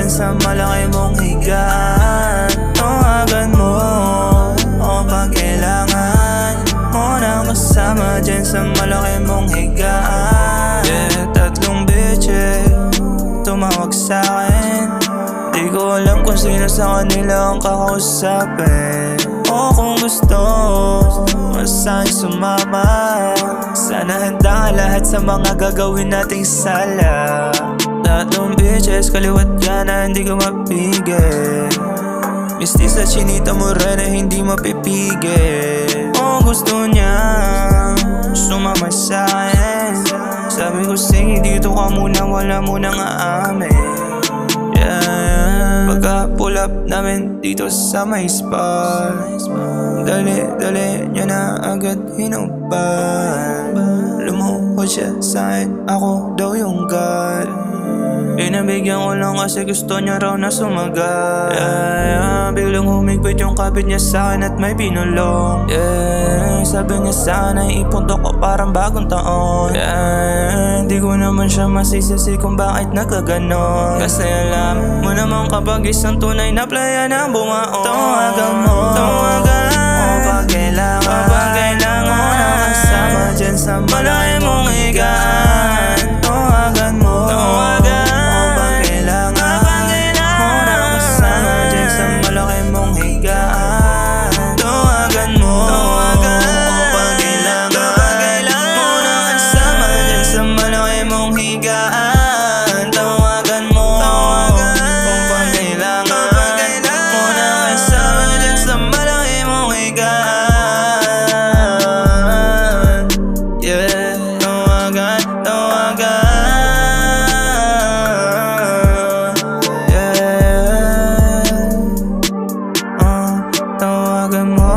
dyan sa malaki mong higaan. Tawagan mo o pag kailangan mo na kasama dyan sa malaki mong higaan. Yeah, 3 bitches tumawag sa'kin. Di ko alam kung sino sa kanila ang kakausapin. O kung gusto, masahin sumama. Sana handa ka lahat sa mga gagawin nating sala. 3 bitches, kaliwat kanan, hindi ko mapigil. Mistis at chinita morena, hindi mapipigil. O gusto niya sumama sa'kin. Sabi ko sige dito ka muna, wala munang aamin. Pagka pull up namin dito sa may spot, dali niya na agad hinubad. Lumuhod siya sa'kin, ako daw yung God. Pinabigyan ko lang kasi gusto niya raw na sumagat. Biglang humigpit yung kapit niya sa'kin at may pinulong. Sabi niya sa'kin ay ipuntok ko parang bagong taon. Di ko naman siya masisisi kung bakit nagkaganon. Kasi alam mo naman kapag isang tunay na playa na bumaon. Tawagan mo o pag kailangan mo na kasama dyan sa malaki mong higaan. Tawagan mo o pag kailangan mo na kasama dyan sa malaki mong higaan. Tawagan mo o pag kailangan mo na kasama dyan sa malaki mong higaan. Tawagan mo o pag kailangan mo na kasama dyan sa malaki mong higaan. Yeah, tawagan. Yeah, tawagan mo